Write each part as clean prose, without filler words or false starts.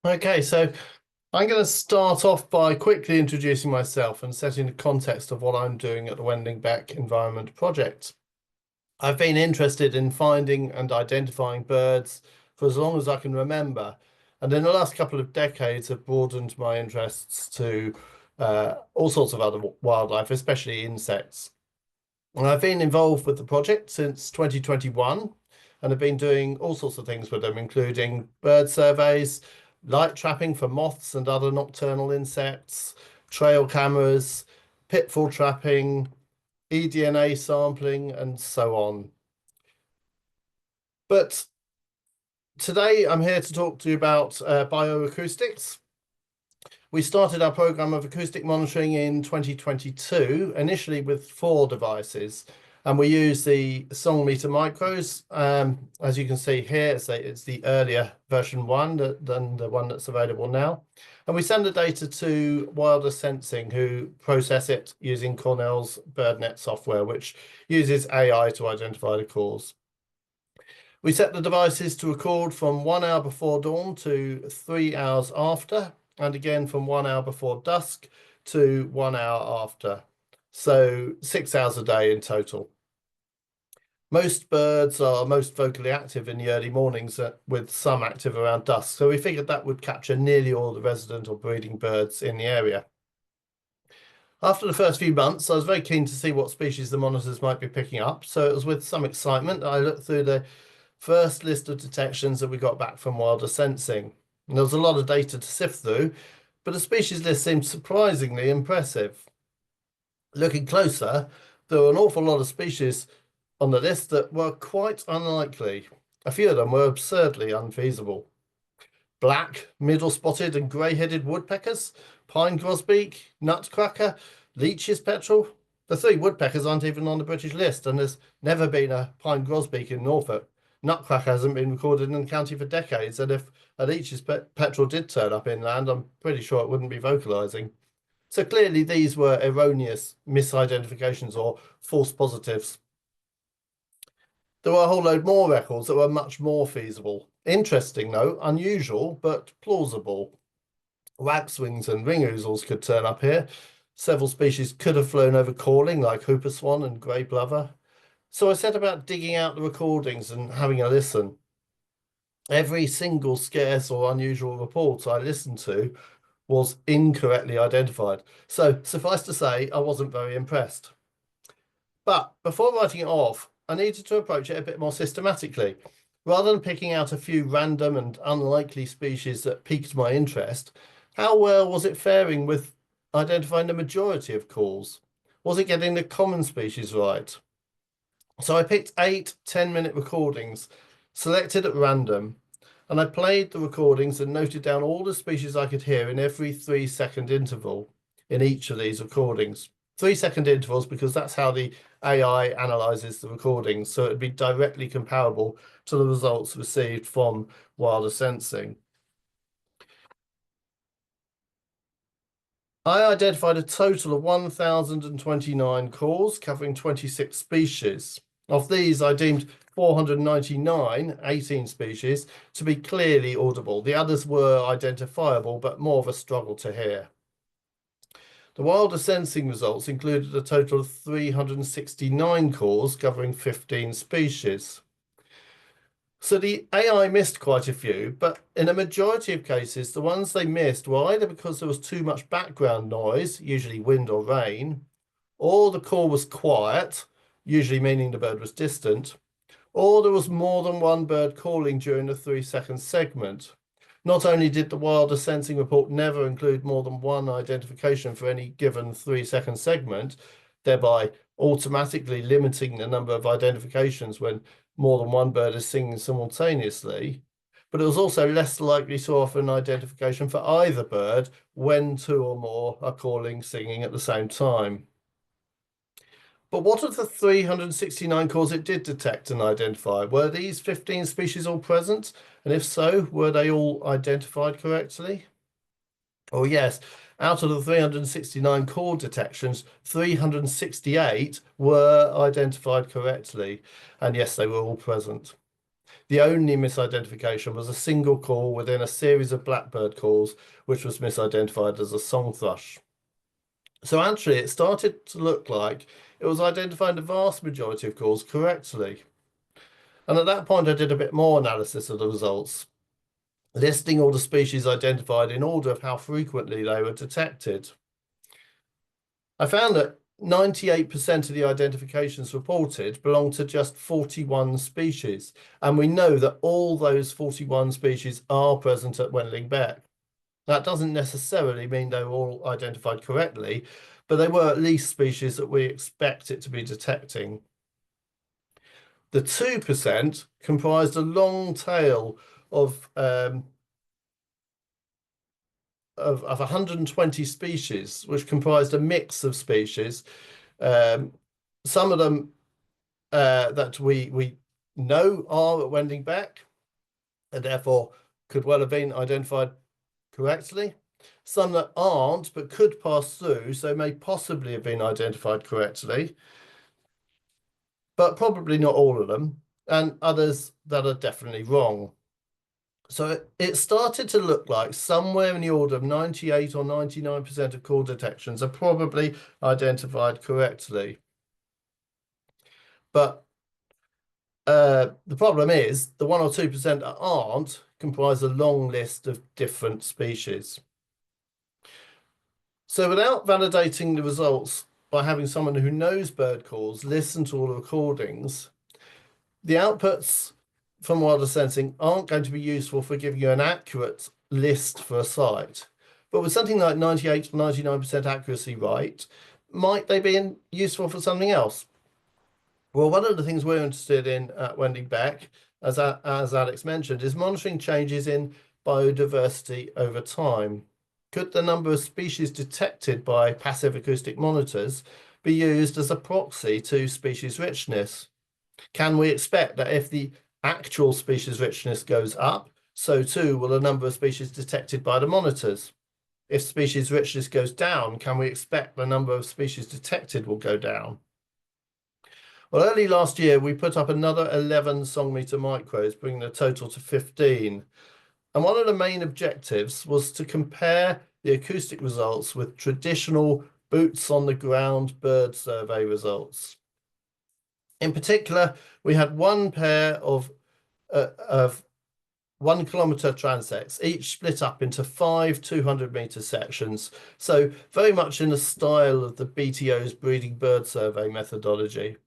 Okay, so I'm going to start off by quickly introducing myself and setting the context of what I'm doing at the Wendling Beck Environment Project. I've been interested in finding and identifying birds for as long as I can remember, and in the last couple of decades have broadened my interests to all sorts of other wildlife, especially insects. And I've been involved with the project since 2021 and have been doing all sorts of things with them, including bird surveys, light trapping for moths and other nocturnal insects, trail cameras, pitfall trapping, eDNA sampling, and so on. But today I'm here to talk to you about bioacoustics. We started our program of acoustic monitoring in 2022, initially with 4 devices, and we use the song meter micros. As you can see here, it's the earlier version 1 than the one that's available now. And we send the data to Wilder Sensing, who process it using Cornell's BirdNet software, which uses AI to identify the cause. We set the devices to record from 1 hour before dawn to 3 hours after, and again from 1 hour before dusk to 1 hour after. So 6 hours a day in total. Most birds are most vocally active in the early mornings, with some active around dusk. So we figured that would capture nearly all the resident or breeding birds in the area. After the first few months, I was very keen to see what species the monitors might be picking up. So it was with some excitement that I looked through the first list of detections that we got back from Wilder Sensing. And there was a lot of data to sift through, but the species list seemed surprisingly impressive. Looking closer, there were an awful lot of species on the list that were quite unlikely. A few of them were absurdly unfeasible. Black, middle-spotted and grey-headed woodpeckers, pine grosbeak, nutcracker, Leach's petrel. The 3 woodpeckers aren't even on the British list, and there's never been a pine grosbeak in Norfolk. Nutcracker hasn't been recorded in the county for decades, and if a Leach's petrel did turn up inland, I'm pretty sure it wouldn't be vocalizing. So clearly these were erroneous misidentifications or false positives. There were a whole load more records that were much more feasible. Interesting though, unusual, but plausible. Waxwings and ring ouzels could turn up here. Several species could have flown over calling, like hooper swan and grey plover. So I set about digging out the recordings and having a listen. Every single scarce or unusual report I listened to was incorrectly identified. So suffice to say, I wasn't very impressed. But before writing it off, I needed to approach it a bit more systematically. Rather than picking out a few random and unlikely species that piqued my interest, how well was it faring with identifying the majority of calls? Was it getting the common species right? So I picked 8 10-minute recordings, selected at random, and I played the recordings and noted down all the species I could hear in every 3-second interval in each of these recordings. 3-second intervals because that's how the AI analyzes the recordings, so it'd be directly comparable to the results received from Wilder Sensing. I identified a total of 1,029 calls covering 26 species. Of these, I deemed 499, 18 species, to be clearly audible. The others were identifiable, but more of a struggle to hear. The Wilder Sensing results included a total of 369 calls covering 15 species. So the AI missed quite a few, but in a majority of cases, the ones they missed were either because there was too much background noise, usually wind or rain, or the call was quiet, usually meaning the bird was distant, or there was more than one bird calling during the 3-second segment. Not only did the Wilder Sensing report never include more than one identification for any given 3-second segment, thereby automatically limiting the number of identifications when more than one bird is singing simultaneously, but it was also less likely to offer an identification for either bird when 2 or more are calling, singing at the same time. But what of the 369 calls it did detect and identify? Were these 15 species all present? And if so, were they all identified correctly? Oh yes, out of the 369 call detections, 368 were identified correctly. And yes, they were all present. The only misidentification was a single call within a series of blackbird calls, which was misidentified as a song thrush. So actually, it started to look like it was identifying the vast majority of calls correctly. And at that point, I did a bit more analysis of the results, listing all the species identified in order of how frequently they were detected. I found that 98% of the identifications reported belong to just 41 species, and we know that all those 41 species are present at Wendling Beck. That doesn't necessarily mean they were all identified correctly, but they were at least species that we expect it to be detecting. The 2% comprised a long tail of 120 species, which comprised a mix of species. Some of them that we know are at Wendling Beck, and therefore could well have been identified correctly. Some that aren't, but could pass through, so may possibly have been identified correctly, but probably not all of them, and others that are definitely wrong. So it started to look like somewhere in the order of 98 or 99% of call detections are probably identified correctly. But the problem is the 1 or 2% that aren't comprise a long list of different species. So without validating the results by having someone who knows bird calls listen to all the recordings, the outputs from wireless sensing aren't going to be useful for giving you an accurate list for a site. But with something like 98 or 99% accuracy right, might they be useful for something else? Well, one of the things we're interested in at Wendling Beck, as Alex mentioned, is monitoring changes in biodiversity over time. Could the number of species detected by passive acoustic monitors be used as a proxy to species richness? Can we expect that if the actual species richness goes up, so too will the number of species detected by the monitors? If species richness goes down, can we expect the number of species detected will go down? Well, early last year, we put up another 11 song meter micros, bringing the total to 15. And one of the main objectives was to compare the acoustic results with traditional boots on the ground bird survey results. In particular, we had one pair of 1 kilometre transects, each split up into 5 200-metre sections. So very much in the style of the BTO's breeding bird survey methodology.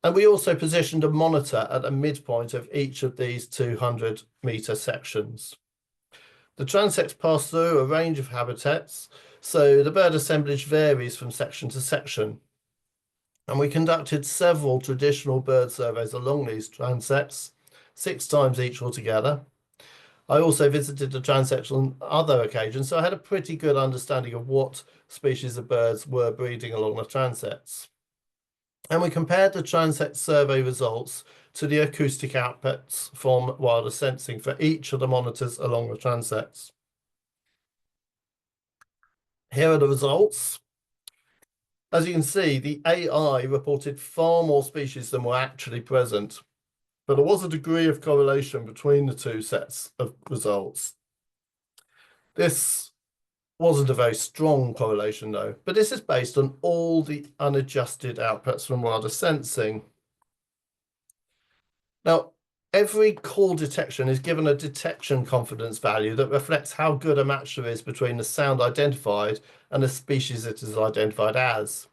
And we also positioned a monitor at the midpoint of each of these 200-metre sections. The transects pass through a range of habitats, so the bird assemblage varies from section to section. And we conducted several traditional bird surveys along these transects, 6 times each altogether. I also visited the transects on other occasions, so I had a pretty good understanding of what species of birds were breeding along the transects. And we compared the transect survey results to the acoustic outputs from wireless sensing for each of the monitors along the transects. Here are the results. As you can see, the AI reported far more species than were actually present, but there was a degree of correlation between the two sets of results. This wasn't a very strong correlation though, but this is based on all the unadjusted outputs from wireless sensing. Now, every call detection is given a detection confidence value that reflects how good a match there is between the sound identified and the species it is identified as.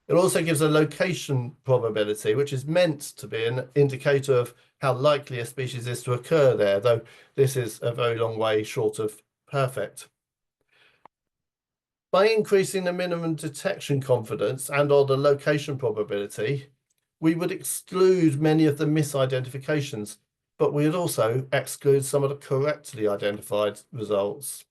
It also gives a location probability, which is meant to be an indicator of how likely a species is to occur there, though this is a very long way short of perfect. By increasing the minimum detection confidence and or the location probability, we would exclude many of the misidentifications, but we would also exclude some of the correctly identified results.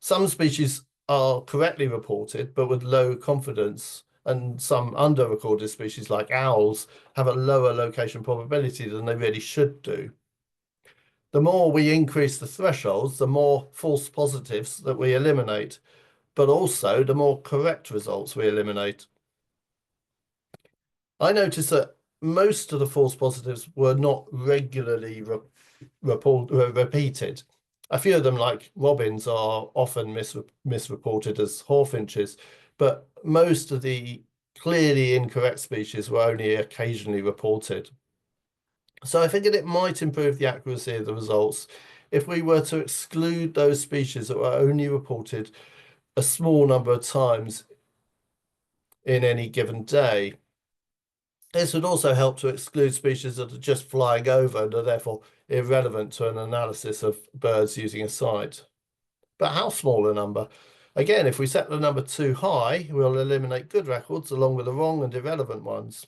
Some species are correctly reported, but with low confidence, and some under-recorded species like owls have a lower location probability than they really should do. The more we increase the thresholds, the more false positives that we eliminate, but also the more correct results we eliminate. I noticed that most of the false positives were not regularly repeated. A few of them, like robins, are often misreported as hawfinches, but most of the clearly incorrect species were only occasionally reported. So I figured it might improve the accuracy of the results if we were to exclude those species that were only reported a small number of times in any given day. This would also help to exclude species that are just flying over and are therefore irrelevant to an analysis of birds using a site. But how small a number? Again, if we set the number too high, we'll eliminate good records along with the wrong and irrelevant ones.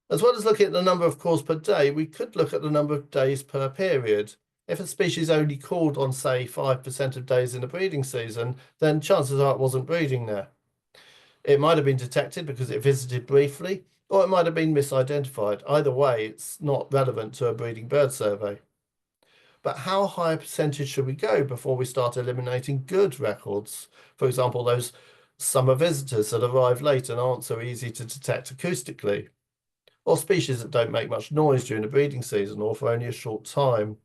As well as looking at the number of calls per day, we could look at the number of days per period. If a species only called on, say, 5% of days in the breeding season, then chances are it wasn't breeding there. It might have been detected because it visited briefly, or it might have been misidentified. Either way, it's not relevant to a breeding bird survey. But how high a percentage should we go before we start eliminating good records? For example, those summer visitors that arrive late and aren't so easy to detect acoustically, or species that don't make much noise during the breeding season or for only a short time.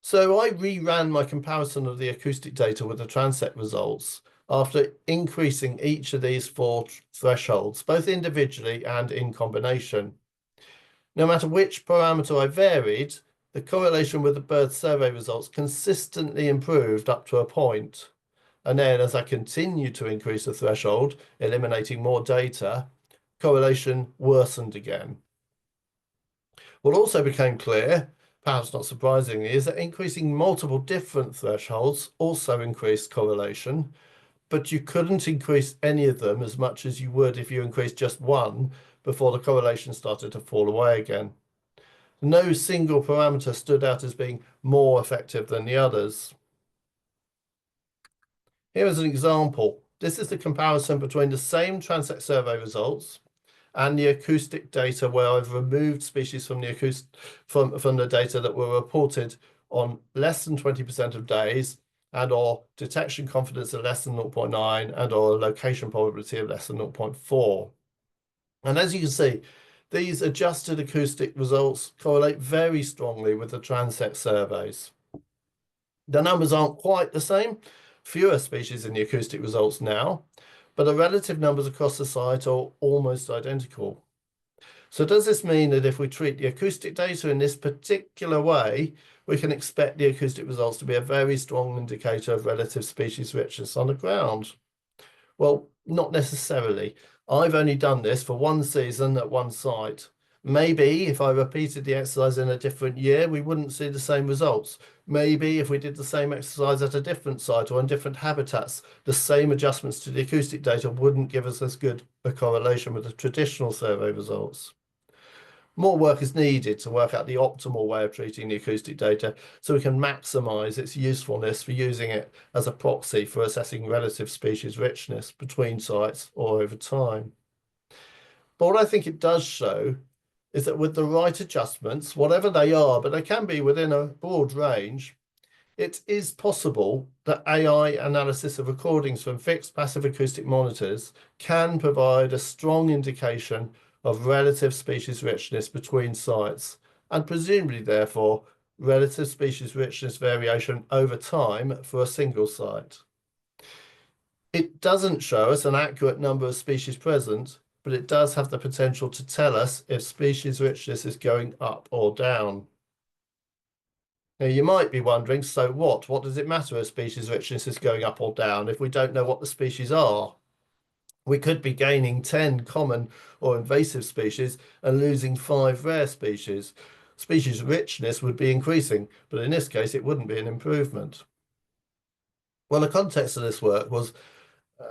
So I reran my comparison of the acoustic data with the transect results after increasing each of these four thresholds, both individually and in combination. No matter which parameter I varied, the correlation with the bird survey results consistently improved up to a point. And then as I continued to increase the threshold, eliminating more data, correlation worsened again. What also became clear, perhaps not surprisingly, is that increasing multiple different thresholds also increased correlation, but you couldn't increase any of them as much as you would if you increased just one before the correlation started to fall away again. No single parameter stood out as being more effective than the others. Here is an example. This is the comparison between the same transect survey results and the acoustic data where I've removed species from the from the data that were reported on less than 20% of days and or detection confidence of less than 0.9 and or location probability of less than 0.4. And as you can see, these adjusted acoustic results correlate very strongly with the transect surveys. The numbers aren't quite the same, fewer species in the acoustic results now, but the relative numbers across the site are almost identical. So does this mean that if we treat the acoustic data in this particular way, we can expect the acoustic results to be a very strong indicator of relative species richness on the ground? Well, not necessarily. I've only done this for one season at one site. Maybe if I repeated the exercise in a different year, we wouldn't see the same results. Maybe if we did the same exercise at a different site or in different habitats, the same adjustments to the acoustic data wouldn't give us as good a correlation with the traditional survey results. More work is needed to work out the optimal way of treating the acoustic data so we can maximize its usefulness for using it as a proxy for assessing relative species richness between sites or over time. But what I think it does show is that with the right adjustments, whatever they are, but they can be within a broad range, it is possible that AI analysis of recordings from fixed passive acoustic monitors can provide a strong indication of relative species richness between sites, and presumably, therefore, relative species richness variation over time for a single site. It doesn't show us an accurate number of species present, but it does have the potential to tell us if species richness is going up or down. Now, you might be wondering, so what? What does it matter if species richness is going up or down if we don't know what the species are? We could be gaining 10 common or invasive species and losing 5 rare species. Species richness would be increasing, but in this case, it wouldn't be an improvement. Well, the context of this work was,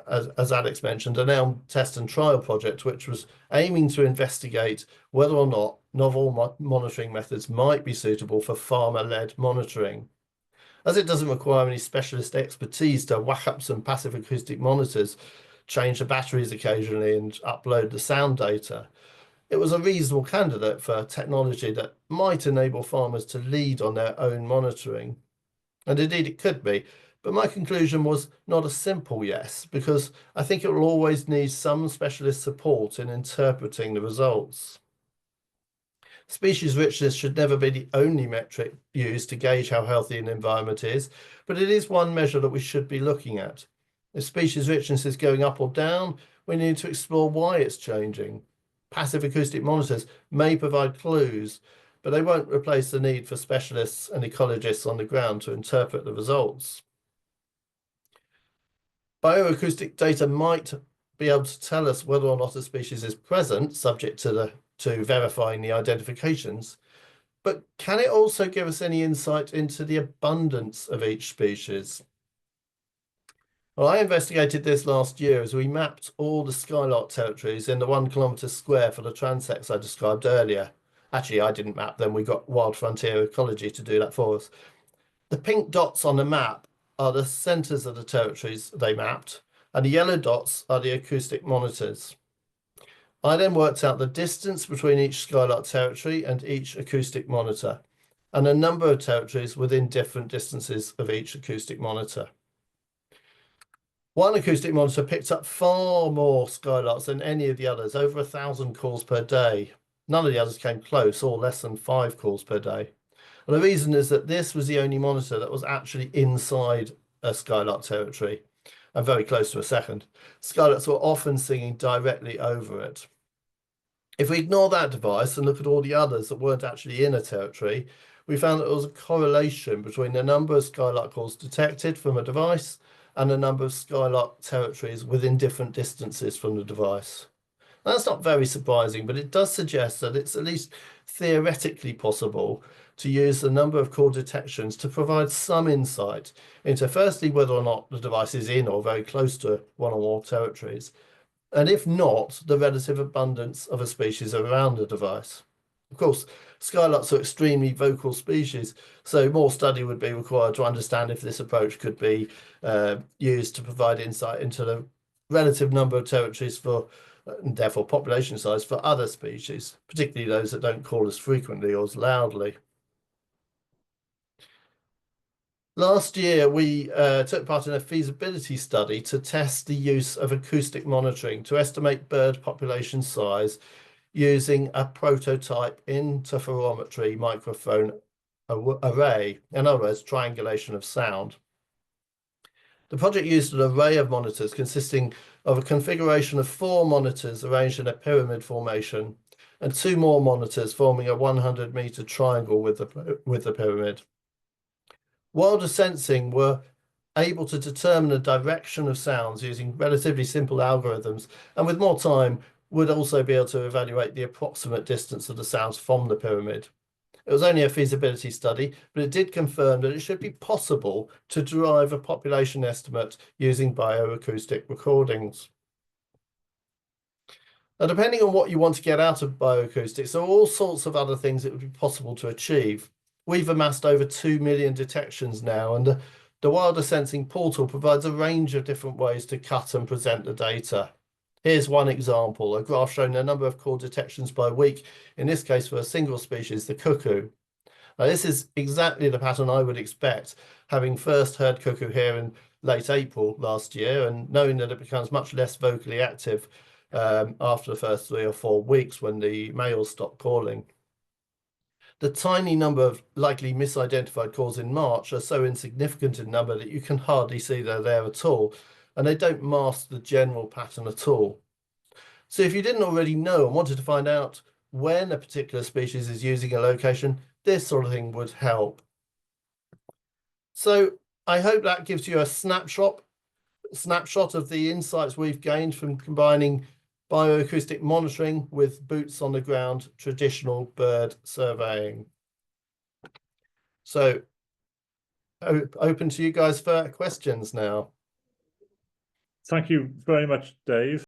as Alex mentioned, an ELM test and trial project, which was aiming to investigate whether or not novel monitoring methods might be suitable for farmer-led monitoring. As it doesn't require any specialist expertise to whack up some passive acoustic monitors, change the batteries occasionally and upload the sound data, it was a reasonable candidate for technology that might enable farmers to lead on their own monitoring. And indeed it could be. But my conclusion was not a simple yes, because I think it will always need some specialist support in interpreting the results. Species richness should never be the only metric used to gauge how healthy an environment is, but it is one measure that we should be looking at. If species richness is going up or down, we need to explore why it's changing. Passive acoustic monitors may provide clues, but they won't replace the need for specialists and ecologists on the ground to interpret the results. Bioacoustic data might be able to tell us whether or not a species is present, subject to verifying the identifications, but can it also give us any insight into the abundance of each species? Well, I investigated this last year as we mapped all the skylark territories in the 1 kilometre square for the transects I described earlier. Actually, I didn't map them. We got Wild Frontier Ecology to do that for us. The pink dots on the map are the centres of the territories they mapped, and the yellow dots are the acoustic monitors. I then worked out the distance between each skylark territory and each acoustic monitor, and a number of territories within different distances of each acoustic monitor. One acoustic monitor picked up far more skylarks than any of the others, over 1,000 calls per day. None of the others came close, or less than 5 calls per day. And the reason is that this was the only monitor that was actually inside a skylark territory and very close to a second. Skylarks were often singing directly over it. If we ignore that device and look at all the others that weren't actually in a territory, we found that there was a correlation between the number of skylark calls detected from a device and the number of skylark territories within different distances from the device. That's not very surprising, but it does suggest that it's at least theoretically possible to use the number of call detections to provide some insight into, firstly, whether or not the device is in or very close to one or more territories, and if not, the relative abundance of a species around the device. Of course, skylarks are extremely vocal species, so more study would be required to understand if this approach could be used to provide insight into the relative number of territories for, and therefore population size for other species, particularly those that don't call as frequently or as loudly. Last year, we took part in a feasibility study to test the use of acoustic monitoring to estimate bird population size using a prototype interferometry microphone array, in other words, triangulation of sound. The project used an array of monitors consisting of a configuration of 4 monitors arranged in a pyramid formation and 2 more monitors forming a 100-meter triangle with the pyramid. Wilder Sensing were able to determine the direction of sounds using relatively simple algorithms, and with more time would also be able to evaluate the approximate distance of the sounds from the pyramid. It was only a feasibility study, but it did confirm that it should be possible to derive a population estimate using bioacoustic recordings. Now, depending on what you want to get out of bioacoustics, there are all sorts of other things that would be possible to achieve. We've amassed over 2 million detections now, and the Wilder Sensing portal provides a range of different ways to cut and present the data. Here's one example, a graph showing the number of call detections by week, in this case for a single species, the cuckoo. Now, this is exactly the pattern I would expect, having first heard cuckoo here in late April last year and knowing that it becomes much less vocally active after the first 3 or 4 weeks when the males stop calling. The tiny number of likely misidentified calls in March are so insignificant in number that you can hardly see they're there at all, and they don't mask the general pattern at all. So if you didn't already know and wanted to find out when a particular species is using a location, this sort of thing would help. So I hope that gives you a snapshot of the insights we've gained from combining bioacoustic monitoring with boots on the ground traditional bird surveying. So open to you guys for questions now. Thank you very much, Dave.